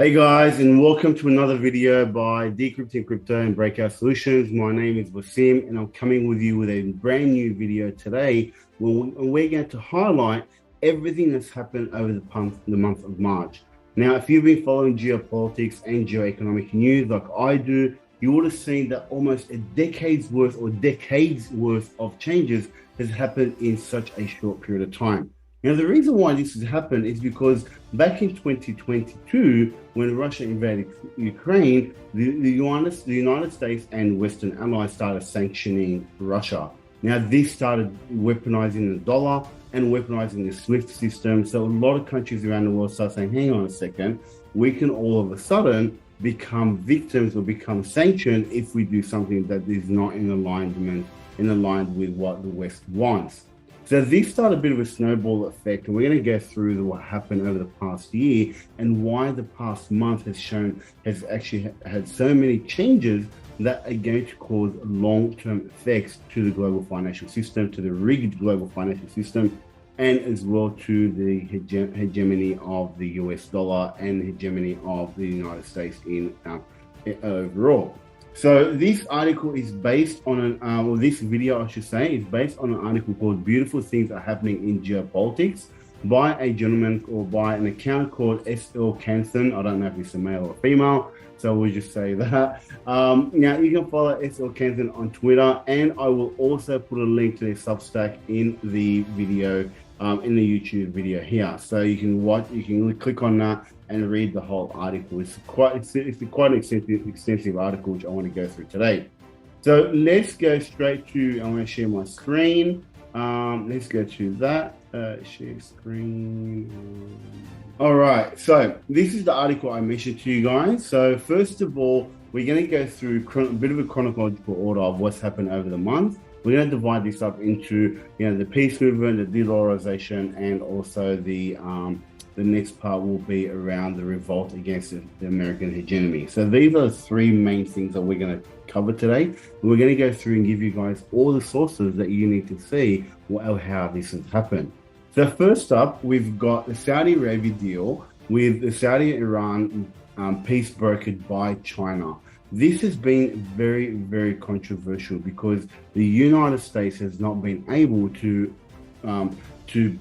Hey guys, and welcome to another video by Decrypting Crypto and Breakout Solutions. My name is Wassim, and I'm coming with you with a brand new video today where we're going to highlight everything that's happened over the month of March. Now, if you've been following geopolitics and geoeconomic news like I do, you would have seen that almost a decades worth of changes has happened in such a short period of time. Now, the reason why this has happened is because back in 2022, when Russia invaded Ukraine, the United States and Western allies started sanctioning Russia. Now, this started weaponizing the dollar and weaponizing the SWIFT system. So a lot of countries around the world start saying, hang on a second, we can all of a sudden become victims or become sanctioned if we do something that is not in alignment with what the West wants. So this started a bit of a snowball effect, and we're going to go through what happened over the past year and why the past month has actually had so many changes that are going to cause long-term effects to the global financial system, to the rigged global financial system, and as well to the hegemony of the US dollar and the hegemony of the United States in overall. So this article is based on or this video, I should say, is based on an article called Beautiful Things Are Happening in Geopolitics by a gentleman or by an account called SL Kanthan. I don't know if he's a male or female, so we'll just say that. Now, you can follow SL Kanthan on Twitter, and I will also put a link to their Substack in the video, in the YouTube video here. So you can click on that and read the whole article. It's quite an extensive article which I want to go through today. So let's go straight to, I want to share my screen. Let's go to that, share screen. All right, so this is the article I mentioned to you guys. So first of all, we're going to go through a bit of a chronological order of what's happened over the month. We're going to divide this up into, the peace movement, the de-dollarization, and also the next part will be around the revolt against the American hegemony. So these are the three main things that we're going to cover today. We're going to go through and give you guys all the sources that you need to see how this has happened. So first up, we've got the Saudi Arabia deal with the Saudi-Iran peace brokered by China. This has been very, very controversial because the United States has not been able to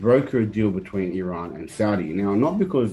broker a deal between Iran and Saudi. Now, not because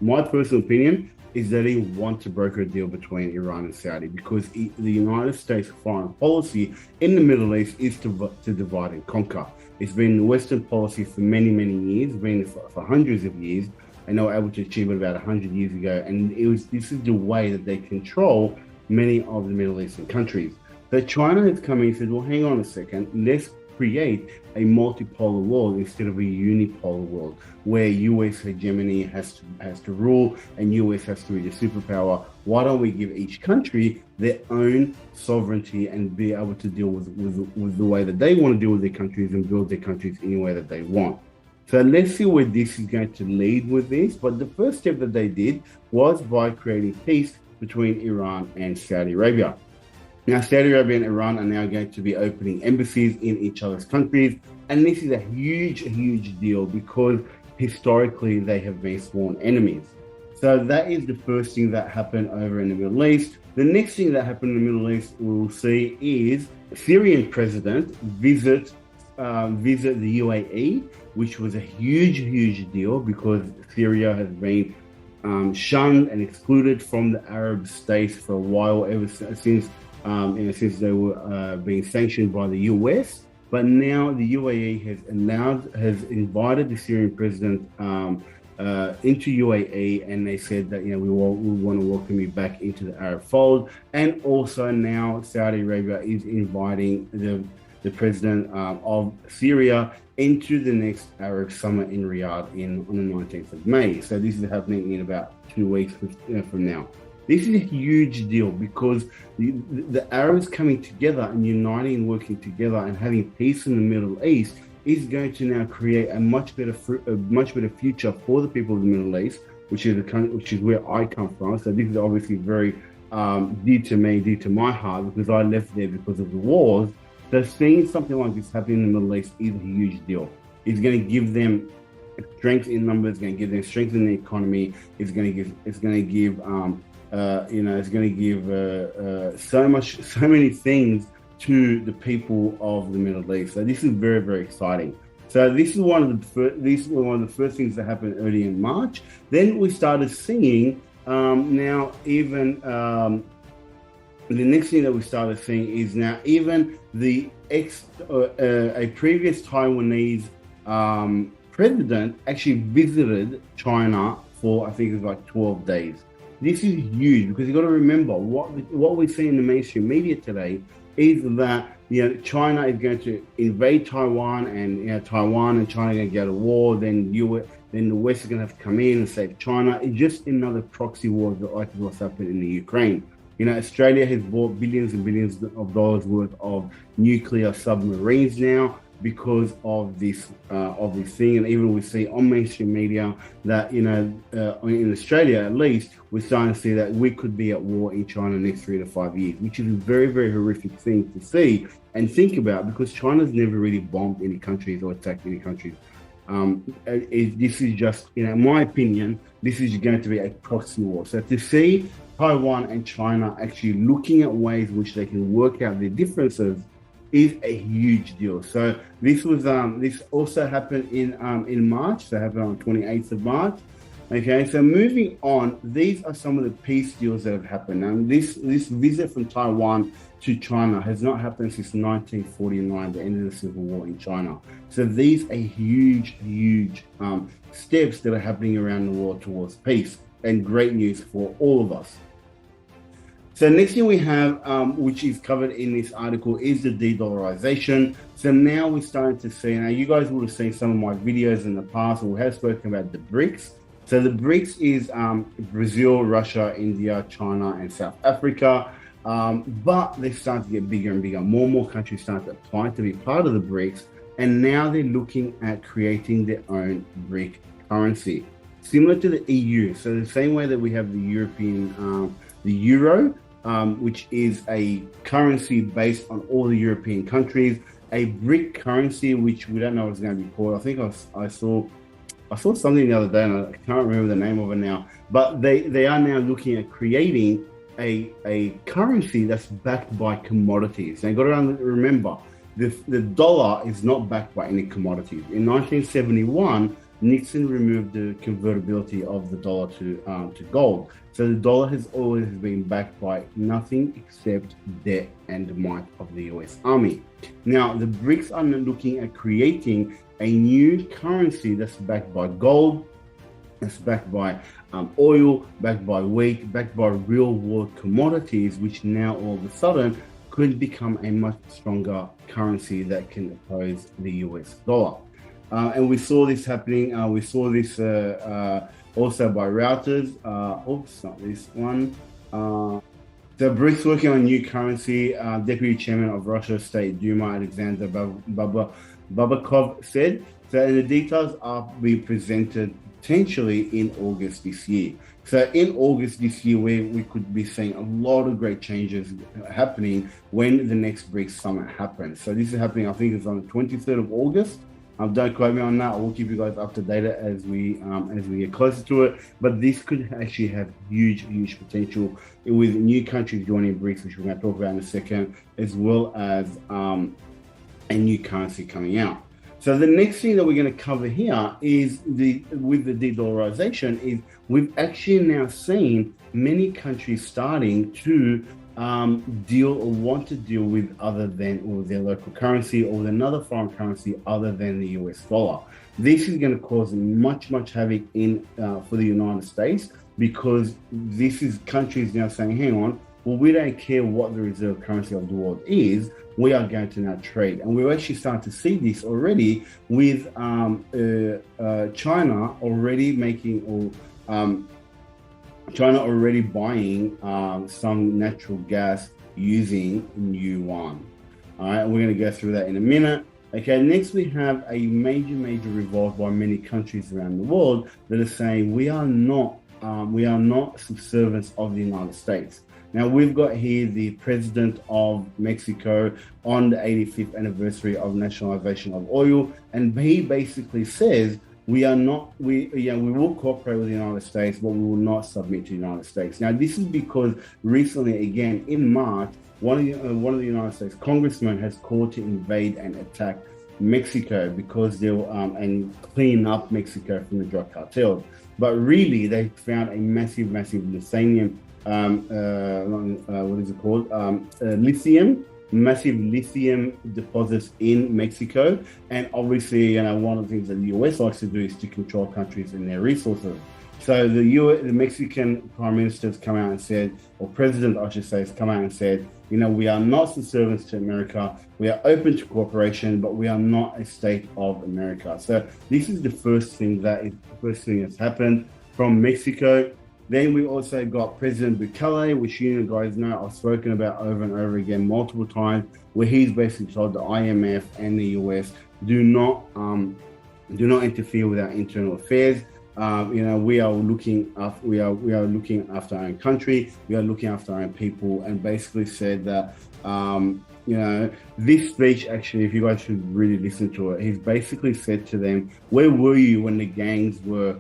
my personal opinion is that they want to broker a deal between Iran and Saudi because the United States foreign policy in the Middle East is to divide and conquer. It's been the Western policy for many, many years, been for hundreds of years, and they were able to achieve it about 100 years ago. And this is the way that they control many of the Middle Eastern countries. So China has come in and said, well, hang on a second, let's create a multipolar world instead of a unipolar world where US hegemony has to rule and US has to be the superpower. Why don't we give each country their own sovereignty and be able to deal with the way that they want to deal with their countries and build their countries any way that they want? So let's see where this is going to lead with this. But the first step that they did was by creating peace between Iran and Saudi Arabia. Now, Saudi Arabia and Iran are now going to be opening embassies in each other's countries. And this is a huge, huge deal because historically they have been sworn enemies. So that is the first thing that happened over in the Middle East. The next thing that happened in the Middle East we'll see is Syrian President visit the UAE, which was a huge, huge deal because Syria has been shunned and excluded from the Arab states for a while, ever since they were being sanctioned by the US. But now the UAE has invited the Syrian president into UAE, and they said that we want to welcome you back into the Arab fold. And also now Saudi Arabia is inviting the president of Syria into the next Arab summit in Riyadh on the 19th of May. So this is happening in about 2 weeks from now. This is a huge deal because the Arabs coming together and uniting and working together and having peace in the Middle East is going to now create a much better future for the people of the Middle East, which is where I come from. So this is obviously very dear to me, dear to my heart, because I left there because of the wars. So seeing something like this happening in the Middle East is a huge deal. It's going to give them strength in numbers, going to give them strength in the economy. It's going to give so many things to the people of the Middle East. So this is very, very exciting. So this is one of the first things that happened early in March. Then we started seeing the next thing that we started seeing is now even a previous Taiwanese president actually visited China for, I think it was like 12 days. This is huge because you've got to remember what we see in the mainstream media today is that China is going to invade Taiwan, and Taiwan and China are going to go to war. Then the West is going to have to come in and save China. It's just another proxy war like what's happened in the Ukraine. Australia has bought billions and billions of dollars worth of nuclear submarines now because of this thing. And even we see on mainstream media that in Australia at least, we're starting to see that we could be at war in China next 3 to 5 years, which is a very, very horrific thing to see and think about, because China's never really bombed any countries or attacked any countries. This is just, in my opinion, this is going to be a proxy war. So to see Taiwan and China actually looking at ways in which they can work out their differences is a huge deal. So this also happened in March. So it happened on 28th of March. Okay, so moving on, these are some of the peace deals that have happened. Now, this visit from Taiwan to China has not happened since 1949, the end of the Civil War in China. So these are huge steps that are happening around the world towards peace, and great news for all of us. So next thing we have, which is covered in this article, is the de-dollarization. So now we're starting to see, now you guys would have seen some of my videos in the past, we have spoken about the BRICS. So the BRICS is Brazil, Russia, India, China, and South Africa. But they're starting to get bigger and bigger. More and more countries start to apply to be part of the BRICS. And now they're looking at creating their own BRIC currency, similar to the EU. So the same way that we have the the euro, which is a currency based on all the European countries, a BRIC currency, which we don't know what it's going to be called. I think I saw something the other day, and I can't remember the name of it now, but they are now looking at creating a currency that's backed by commodities. Now you've got to remember, the dollar is not backed by any commodities. In 1971, Nixon removed the convertibility of the dollar to gold. So the dollar has always been backed by nothing except debt and might of the US Army. Now, the BRICS are looking at creating a new currency that's backed by gold, that's backed by oil, backed by wheat, backed by real world commodities, which now all of a sudden could become a much stronger currency that can oppose the US dollar. And we saw this happening. We saw this also by Reuters. Oops, not this one. The BRICS working on new currency. Deputy Chairman of Russia State Duma Alexander Babakov said. So, and the details are being presented potentially in August this year. So in August this year, we could be seeing a lot of great changes happening when the next BRICS summit happens. So this is happening, I think it's on the 23rd of August. Don't quote me on that. We'll keep you guys up to date as we get closer to it. But this could actually have huge potential with new countries joining BRICS, which we're going to talk about in a second, as well as a new currency coming out. So the next thing that we're going to cover here is with the de-dollarization is we've actually now seen many countries starting to deal or want to deal with other than or their local currency or with another foreign currency other than the US dollar. This is going to cause much havoc in for the United States, because this is countries now saying, hang on, well, we don't care what the reserve currency of the world is, we are going to now trade. And we're actually starting to see this already with China already making China already buying some natural gas using yuan. All right, we're going to go through that in a minute. Okay, next we have a major revolt by many countries around the world that are saying we are not subservients of the United States. Now we've got here the President of Mexico on the 85th anniversary of nationalization of oil, and he basically says we are not, we will cooperate with the United States, but we will not submit to the United States. Now, this is because recently, again, in March, one of the United States congressmen has called to invade and attack Mexico because they will and clean up Mexico from the drug cartels. But really, they found a massive lithium, what is it called? Massive lithium deposits in Mexico. And obviously, one of the things that the US likes to do is to control countries and their resources. So the Mexican Prime Minister has come out and said, or President, I should say, has come out and said, we are not subservient to America. We are open to cooperation, but we are not a state of America. So this is the first thing that's happened from Mexico. Then we also got President Bukele, which you guys know I've spoken about over and over again multiple times, where he's basically told the IMF and the US do not interfere with our internal affairs. We are looking after our own country. We are looking after our own people, and basically said that this speech, actually, if you guys should really listen to it, he's basically said to them, "Where were you when the gangs were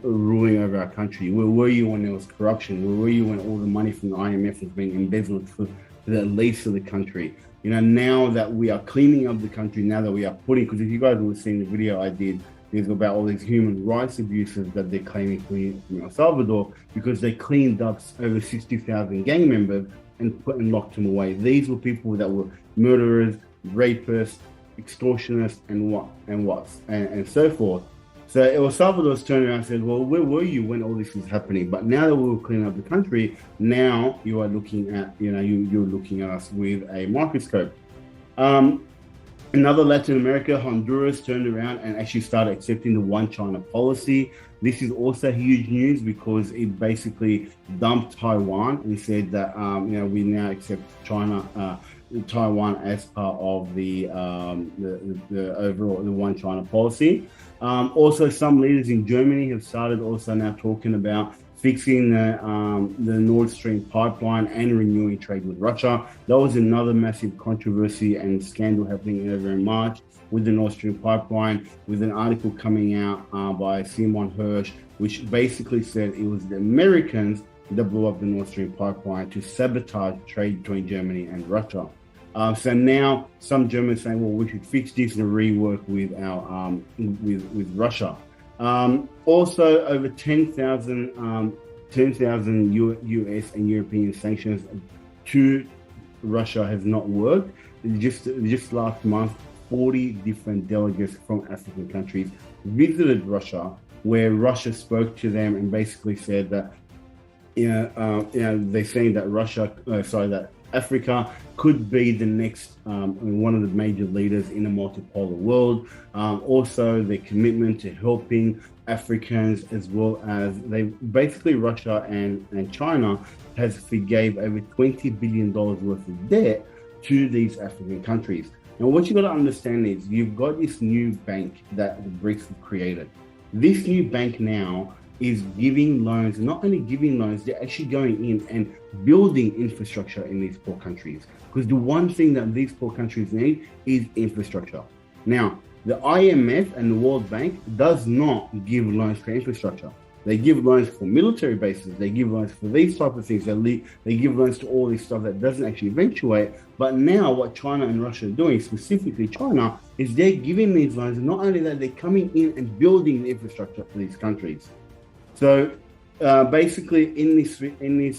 ruling over our country? Where were you when there was corruption? Where were you when all the money from the IMF was being embezzled for the least of the country? Now that we are cleaning up the country, now that we are because if you guys would have seen the video I did, there's about all these human rights abuses that they're claiming from El Salvador, because they cleaned up over 60,000 gang members and locked them away. These were people that were murderers, rapists, extortionists, and so forth. So El Salvador's turned around and said, well, where were you when all this was happening? But now that we were cleaning up the country, now you are looking at, you're looking at us with a microscope. Another Latin America, Honduras, turned around and actually started accepting the One China policy. This is also huge news because it basically dumped Taiwan and said that, we now accept Taiwan as part of the overall the One China policy. Also, some leaders in Germany have started also now talking about fixing the Nord Stream pipeline and renewing trade with Russia. That was another massive controversy and scandal happening over in March with the Nord Stream pipeline, with an article coming out by Simon Hirsch, which basically said it was the Americans that blew up the Nord Stream pipeline to sabotage trade between Germany and Russia. So now some Germans saying, well, we should fix this and rework with our with Russia. Also, over 10,000 US and European sanctions to Russia has not worked. Just last month, 40 different delegates from African countries visited Russia, where Russia spoke to them and basically said that, they're saying that that Africa could be the next one of the major leaders in a multipolar world. Also, their commitment to helping Africans, as well as Russia and China has forgave over $20 billion worth of debt to these African countries. Now, what you got to understand is you've got this new bank that the BRICS have created. This new bank now is giving loans, not only giving loans, they're actually going in and building infrastructure in these poor countries. Because the one thing that these poor countries need is infrastructure. Now, the IMF and the World Bank does not give loans for infrastructure. They give loans for military bases. They give loans for these type of things. They give loans to all this stuff that doesn't actually eventuate. But now what China and Russia are doing, specifically China, is they're giving these loans. Not only that, they're coming in and building the infrastructure for these countries. So basically, in this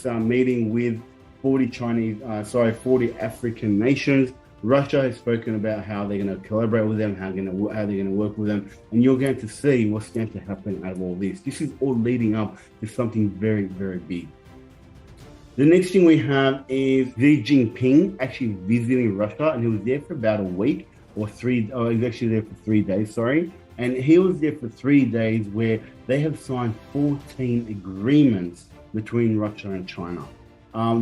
meeting with 40 African nations, Russia has spoken about how they're going to collaborate with them, how they're going to work with them, and you're going to see what's going to happen out of all this. This is all leading up to something very, very big. The next thing we have is Xi Jinping actually visiting Russia, and he was there for about a week he was actually there for 3 days, sorry. And he was there for 3 days where they have signed 14 agreements between Russia and China.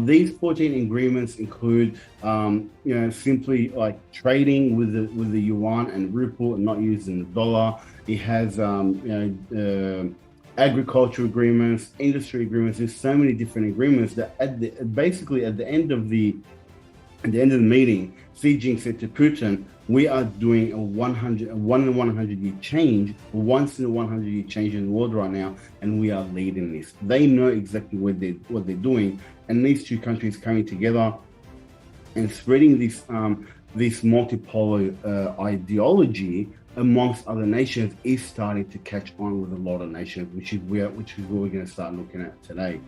These 14 agreements include, simply like trading with the yuan and ruble and not using the dollar. It has, agricultural agreements, industry agreements. There's so many different agreements that at the end of the At the end of the meeting, Xi Jinping said to Putin, we are doing a 1 in 100 year change, a once in a 100 year change in the world right now, and we are leading this. They know exactly what they're doing, and these two countries coming together and spreading this multipolar ideology amongst other nations is starting to catch on with a lot of nations, which is what we're going to start looking at today.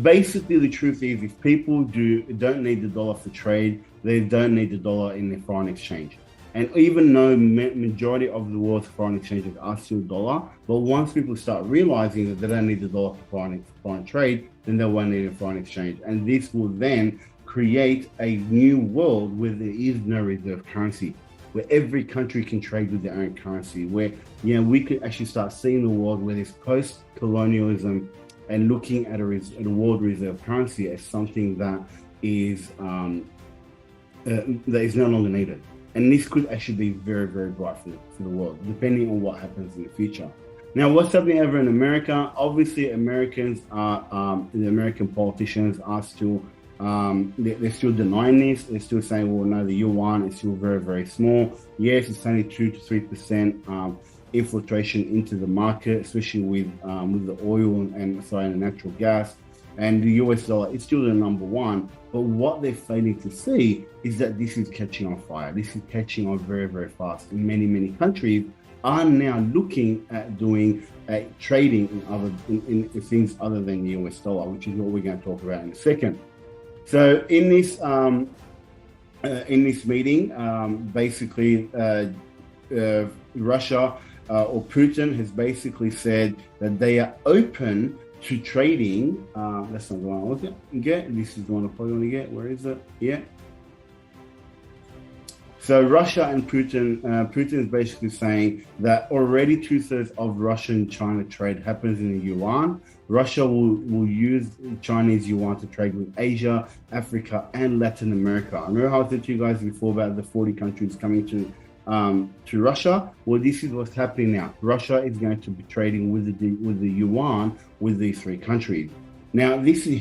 Basically, the truth is, if people don't need the dollar for trade, they don't need the dollar in their foreign exchange. And even though majority of the world's foreign exchanges are still dollar, but once people start realizing that they don't need the dollar for foreign trade, then they won't need a foreign exchange. And this will then create a new world where there is no reserve currency, where every country can trade with their own currency, where we could actually start seeing the world where there's post-colonialism and looking at a world reserve currency as something that is no longer needed. And this could actually be very, very bright for the world, depending on what happens in the future. Now, what's happening over in America? Obviously, the American politicians are still, they're still denying this. They're still saying, well, no, the yuan is still very, very small. Yes, it's only 2 to 3% infiltration into the market, especially with the oil and the natural gas. And the US dollar is still the number one. But what they're failing to see is that this is catching on fire. This is catching on very, very fast. And many, many countries are now looking at doing trading in things other than the US dollar, which is what we're going to talk about in a second. So in this meeting, basically Russia or Putin has basically said that they are open to trading. That's not the one I want to get. This is the one I probably want to get. Where is it? Yeah. So Russia and Putin is basically saying that already 2/3 of Russian-China trade happens in the yuan. Russia will use Chinese yuan to trade with Asia, Africa, and Latin America. I remember how I said to you guys before about the 40 countries coming to Russia. Well, this is what's happening now. Russia is going to be trading with the yuan with these three countries. Now, this is a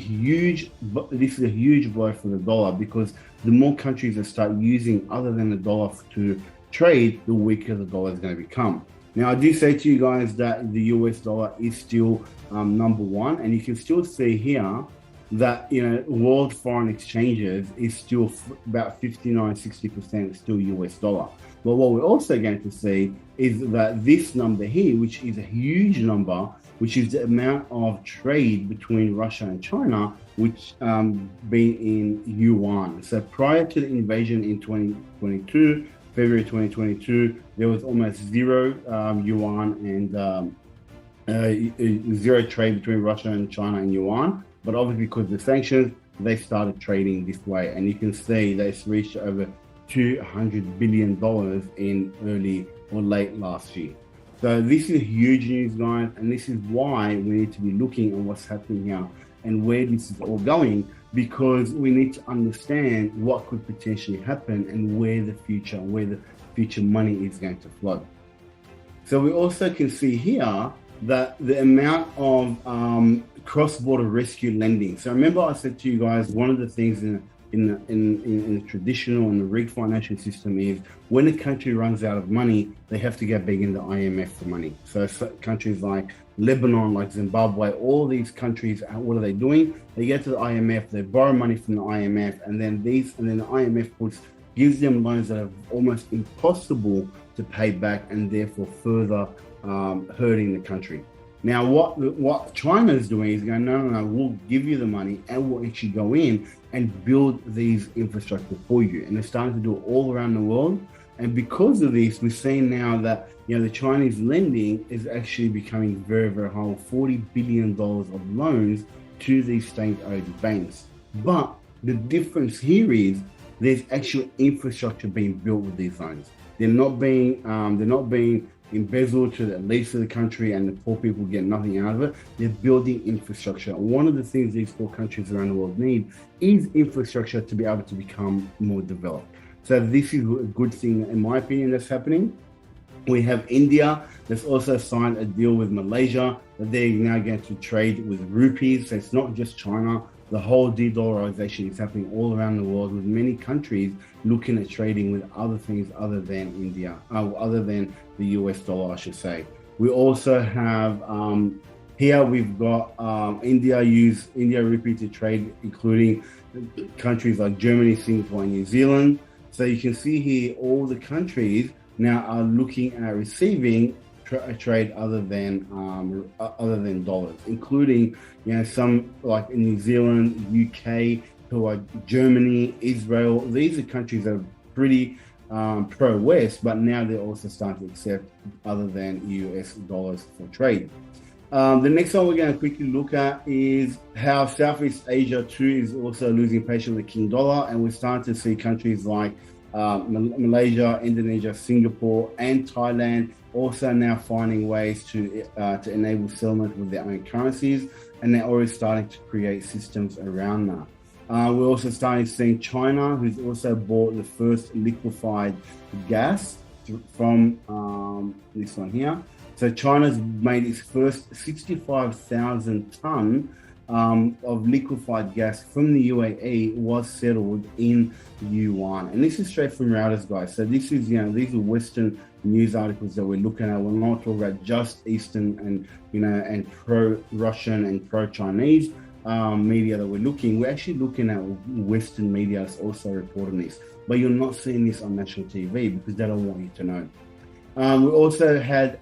huge blow for the dollar, because the more countries that start using other than the dollar to trade, the weaker the dollar is going to become. Now, I do say to you guys that the US dollar is still number one, and you can still see here that world foreign exchanges is still about 59-60% still US dollar. But what we're also going to see is that this number here, which is a huge number, which is the amount of trade between Russia and China, which being in yuan. So prior to the invasion in 2022, February 2022, there was almost zero yuan and zero trade between Russia and China in yuan. But obviously, because of the sanctions, they started trading this way. And you can see that it's reached over $200 billion in early or late last year. So this is huge news, guys, and this is why we need to be looking at what's happening here and where this is all going, because we need to understand what could potentially happen and where the future money is going to flow. So we also can see here that the amount of cross-border rescue lending. So remember I said to you guys, one of the things in the traditional and the rigged financial system is when a country runs out of money, they have to get big in the IMF for money. So countries like Lebanon, like Zimbabwe, all these countries, what are they doing? They get to the IMF, they borrow money from the IMF, and then the IMF gives them loans that are almost impossible to pay back, and therefore further hurting the country. Now, what China is doing is going, no, we'll give you the money and we'll actually go in and build these infrastructure for you. And they're starting to do it all around the world. And because of this, we're seeing now that the Chinese lending is actually becoming very, very high, $40 billion of loans to these state-owned banks. But the difference here is there's actual infrastructure being built with these loans. They're not being embezzled to the elites of the country, and the poor people get nothing out of it. They're building infrastructure. One of the things these four countries around the world need is infrastructure to be able to become more developed. So this is a good thing, in my opinion, that's happening. We have India that's also signed a deal with Malaysia that they're now going to trade with rupees. So it's not just China, the whole de-dollarization is happening all around the world, with many countries looking at trading with other things other than India, other than the US dollar, I should say. We also have here we've got India rupee to trade, including countries like Germany, Singapore, and New Zealand. So you can see here all the countries now are looking at receiving a trade other than dollars, including some like in New Zealand, UK, who are Germany, Israel. These are countries that are pretty pro-West, but now they're also starting to accept other than US dollars for trade. The next one we're going to quickly look at is how Southeast Asia too is also losing patience with the King dollar, and we're starting to see countries like Malaysia, Indonesia, Singapore, and Thailand also now finding ways to enable settlement with their own currencies, and they're already starting to create systems around that. We're also starting to see China, who's also bought the first liquefied gas from this one here. So China's made its first 65,000 ton of liquefied gas from the UAE was settled in yuan. And this is straight from Reuters, guys. So this is, these are Western news articles that we're looking at. We're not talking about just Eastern and, and pro-Russian and pro-Chinese media that we're looking. We're actually looking at Western media that's also reporting this. But you're not seeing this on national TV because they don't want you to know. We also had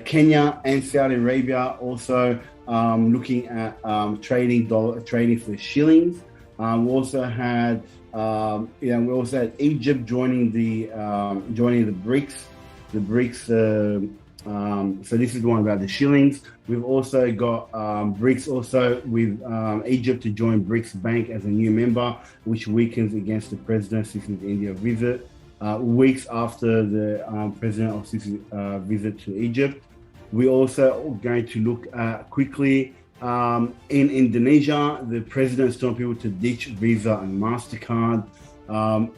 Kenya and Saudi Arabia also looking at trading for shillings. We also had Egypt joining the BRICS. So this is the one about the shillings. We've also got BRICS also with Egypt to join BRICS Bank as a new member, which weakens against the president since his India visit. Weeks after the President of Sisi's visit to Egypt. We're also going to look at quickly in Indonesia, the president is telling people to ditch Visa and MasterCard.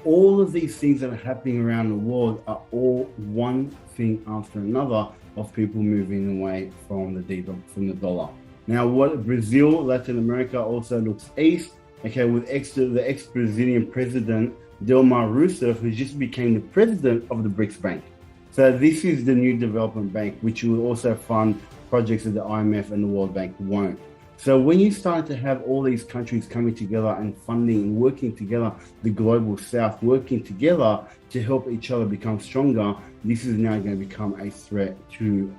All of these things that are happening around the world are all one thing after another of people moving away from the dollar. Now, what Brazil, Latin America also looks east, okay, with the ex-Brazilian president Dilma Rousseff, who just became the president of the BRICS Bank. So this is the new development bank, which will also fund projects that the IMF and the World Bank won't. So when you start to have all these countries coming together and funding and working together, the global south working together to help each other become stronger, this is now going to become a threat to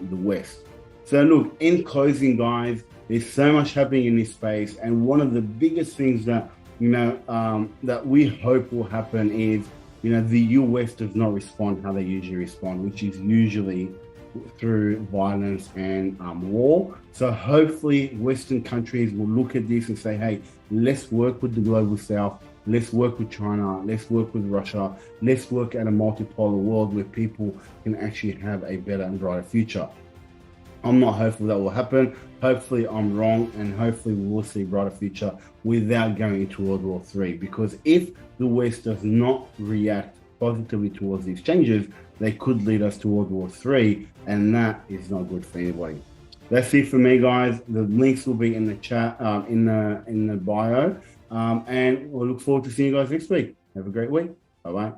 the West. So look, in closing, guys, there's so much happening in this space, and one of the biggest things that that we hope will happen is, the US does not respond how they usually respond, which is usually through violence and war. So hopefully Western countries will look at this and say, hey, let's work with the global south, let's work with China, let's work with Russia, let's work at a multipolar world where people can actually have a better and brighter future. I'm not hopeful that will happen. Hopefully I'm wrong, and hopefully we will see a brighter future without going into World War III. Because if the West does not react positively towards these changes, they could lead us to World War III, and that is not good for anybody. That's it for me, guys. The links will be in the chat, in the bio, and we'll look forward to seeing you guys next week. Have a great week. Bye-bye.